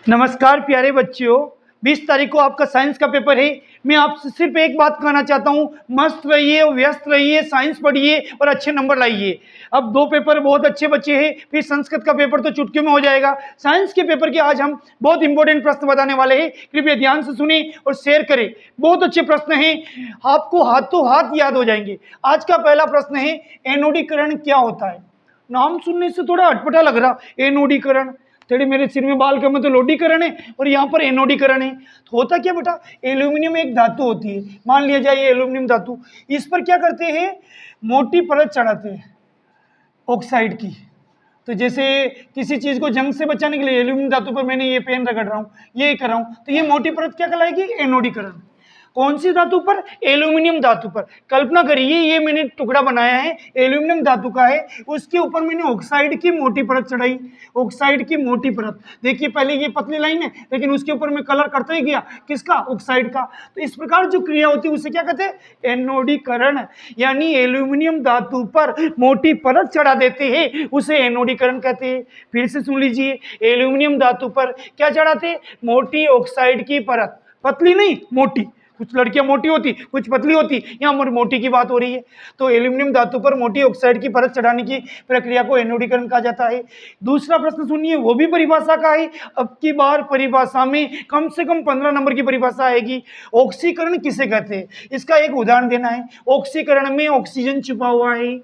नमस्कार प्यारे बच्चों, 20 तारीख को आपका साइंस का पेपर है। मैं आपसे सिर्फ एक बात कहना चाहता हूँ, मस्त रहिए, व्यस्त रहिए, साइंस पढ़िए और अच्छे नंबर लाइए। अब 2 पेपर बहुत अच्छे बच्चे हैं, फिर संस्कृत का पेपर तो चुटकियों में हो जाएगा। साइंस के पेपर के आज हम बहुत इंपॉर्टेंट प्रश्न बताने वाले हैं, कृपया ध्यान से सुने और शेयर करें। बहुत अच्छे प्रश्न हैं, आपको हाथों हाथ याद हो जाएंगे। आज का पहला प्रश्न है, एनोडीकरण क्या होता है? नाम सुनने से थोड़ा अटपटा लग रहा, एनोडीकरण। तेरे मेरे सिर में बाल कम है तो लोडीकरण है और यहाँ पर एनोडीकरण है। तो होता क्या बेटा, एल्यूमिनियम एक धातु होती है, मान लिया जाए ये एल्यूमिनियम धातु, इस पर क्या करते हैं, मोटी परत चढ़ाते हैं ऑक्साइड की। तो जैसे किसी चीज को जंग से बचाने के लिए एल्यूमिनियम धातु पर मैंने ये पेन रगड़ रहा हूँ, ये कर रहा हूँ, तो ये मोटी परत क्या कहलाएगी, एनोडीकरण। कौन सी धातु पर? एल्यूमिनियम धातु पर। कल्पना करिए ये मैंने टुकड़ा बनाया है, एल्यूमिनियम धातु का है, उसके ऊपर मैंने ऑक्साइड की मोटी परत चढ़ाई, ऑक्साइड की मोटी परत। देखिए पहले ये पतली लाइन है, लेकिन उसके ऊपर मैं कलर करता ही गया, किसका, ऑक्साइड का। तो इस प्रकार जो क्रिया होती है उसे क्या कहते हैं, एनोडीकरण। यानी एल्यूमिनियम धातु पर मोटी परत चढ़ा देते हैं, उसे एनोडीकरण कहते हैं। फिर से सुन लीजिए, एल्यूमिनियम धातु पर क्या चढ़ाते, मोटी ऑक्साइड की परत, पतली नहीं मोटी। कुछ लड़कियां मोटी होती, कुछ पतली होती, यहाँ मोटी की बात हो रही है। तो एल्यूमिनियम धातु पर मोटी ऑक्साइड की परत चढ़ाने की प्रक्रिया को एनोडीकरण कहा जाता है। दूसरा प्रश्न सुनिए, वो भी परिभाषा का है। अब की बार परिभाषा में कम से कम 15 नंबर की परिभाषा आएगी। ऑक्सीकरण किसे कहते हैं, इसका एक उदाहरण देना है। ऑक्सीकरण में ऑक्सीजन छुपा हुआ है,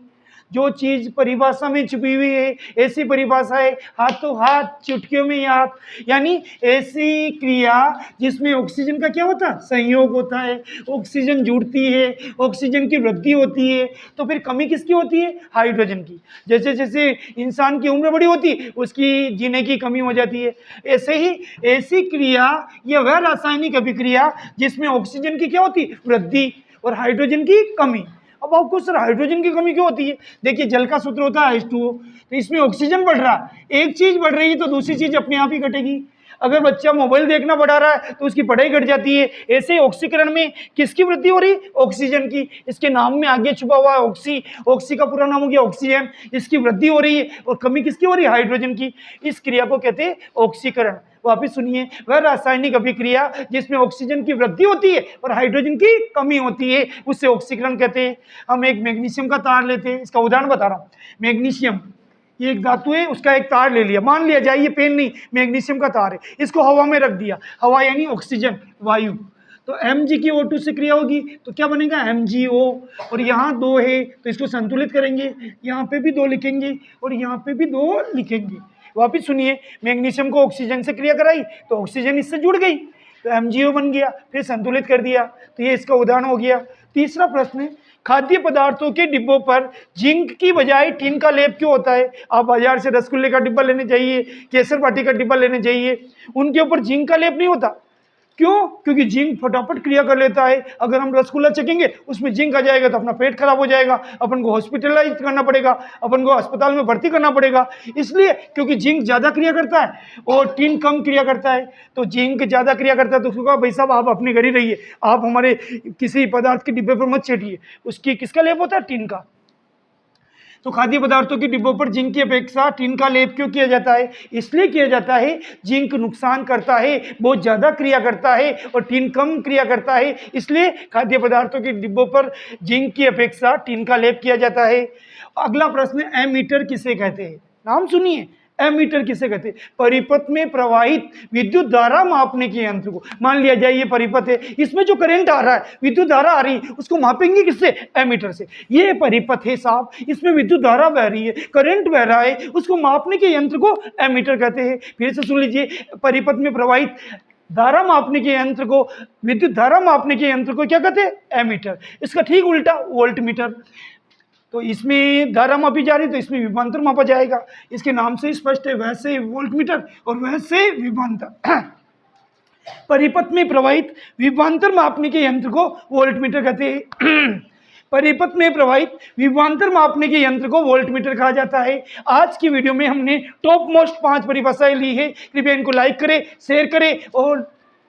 जो चीज परिभाषा में छुपी हुई है, ऐसी परिभाषा है हाथों हाथ चुटकियों में याद। यानी ऐसी क्रिया जिसमें ऑक्सीजन का क्या होता है, संयोग होता है, ऑक्सीजन जुड़ती है, ऑक्सीजन की वृद्धि होती है, तो फिर कमी किसकी होती है, हाइड्रोजन की। जैसे जैसे इंसान की उम्र बड़ी होती है, उसकी जीने की कमी हो जाती है। ऐसे ही ऐसी क्रिया या वह रासायनिक अभिक्रिया जिसमें ऑक्सीजन की क्या होती है, वृद्धि, और हाइड्रोजन की कमी। अब आपको सर हाइड्रोजन की कमी क्यों होती है? देखिए जल का सूत्र होता है H2O, तो इसमें ऑक्सीजन बढ़ रहा है, एक चीज बढ़ रही है तो दूसरी चीज अपने आप ही घटेगी। अगर बच्चा मोबाइल देखना बढ़ा रहा है तो उसकी पढ़ाई घट जाती है। ऐसे ही ऑक्सीकरण में किसकी वृद्धि हो रही है, ऑक्सीजन की। इसके नाम में आगे छुपा हुआ है ऑक्सी, ऑक्सी का पूरा नाम हो गया ऑक्सीजन, इसकी वृद्धि हो रही है, और कमी किसकी हो रही है, हाइड्रोजन की। इस क्रिया को कहते हैं ऑक्सीकरण। वापिस सुनिए, वह रासायनिक अभिक्रिया जिसमें ऑक्सीजन की वृद्धि होती है और हाइड्रोजन की कमी होती है, उसे ऑक्सीकरण कहते हैं। हम एक मैग्नीशियम का तार लेते हैं, इसका उदाहरण बता रहा हूं। मैग्नीशियम ये एक धातु है, उसका एक तार ले लिया, मान लिया जाए ये पेन नहीं, मैग्नीशियम का तार है, इसको हवा में रख दिया। हवा यानी ऑक्सीजन, वायु। तो Mg की O2 से क्रिया होगी तो क्या बनेगा, MgO। और यहाँ 2 है तो इसको संतुलित करेंगे, यहाँ पे भी 2 लिखेंगे और यहाँ पे भी 2 लिखेंगे। वापिस सुनिए, मैग्नीशियम को ऑक्सीजन से क्रिया कराई तो ऑक्सीजन इससे जुड़ गई, तो MgO बन गया, फिर संतुलित कर दिया। तो ये इसका उदाहरण हो गया। तीसरा प्रश्न है, खाद्य पदार्थों के डिब्बों पर जिंक की बजाय टिन का लेप क्यों होता है? आप बाजार से रसगुल्ले का डिब्बा लेने जाइए, केसर बाटी का डिब्बा लेने जाइए, उनके ऊपर जिंक का लेप नहीं होता। क्यों? क्योंकि जिंक फटाफट क्रिया कर लेता है। अगर हम रसगुल्ला चखेंगे उसमें जिंक आ जाएगा तो अपना पेट खराब हो जाएगा, अपन को हॉस्पिटलाइज करना पड़ेगा, अपन को अस्पताल में भर्ती करना पड़ेगा। इसलिए क्योंकि जिंक ज्यादा क्रिया करता है और टिन कम क्रिया करता है। तो जिंक ज्यादा क्रिया करता है तो उसको कहा, भाई साहब आप अपने घर ही रहिए, आप हमारे किसी पदार्थ के डिब्बे पर मत चढ़िए। उसकी किसका लेप होता है, टिन का। तो खाद्य पदार्थों के डिब्बों पर जिंक की अपेक्षा टिन का लेप क्यों किया जाता है? इसलिए किया जाता है, जिंक नुकसान करता है, बहुत ज्यादा क्रिया करता है, और टिन कम क्रिया करता है, इसलिए खाद्य पदार्थों के डिब्बों पर जिंक की अपेक्षा टिन का लेप किया जाता है। अगला प्रश्न, एमीटर किसे कहते हैं? नाम सुनिए, एमीटर किसे कहते हैं? परिपथ में प्रवाहित विद्युत धारा मापने के यंत्र को। मान लिया जाए ये परिपथ है, इसमें जो करंट आ रहा है, विद्युत धारा आ रही है, उसको मापेंगे किससे, एमीटर से। ये परिपथ है साहब, इसमें विद्युत धारा बह रही है, करंट बह रहा है, उसको मापने के यंत्र को एमीटर कहते हैं। फिर से सुन लीजिए, परिपथ में प्रवाहित धारा मापने के यंत्र को, विद्युत धारा मापने के यंत्र को क्या कहते हैं, एमीटर। इसका ठीक उल्टा वोल्टमीटर। तो इसमें धारा मापी जा रही तो इसमें विभवांतर मापा जाएगा। इसके नाम से स्पष्ट है, वैसे वोल्टमीटर और वैसे विभवांतर। परिपथ में प्रवाहित विभवांतर मापने के यंत्र को वोल्टमीटर कहते हैं। परिपथ में प्रवाहित विभवांतर मापने के यंत्र को वोल्टमीटर कहा जाता है। आज की वीडियो में हमने टॉप मोस्ट 5 परिभाषाएं ली है। कृपया इनको लाइक करें, शेयर करें और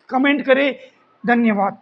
कमेंट करें। धन्यवाद।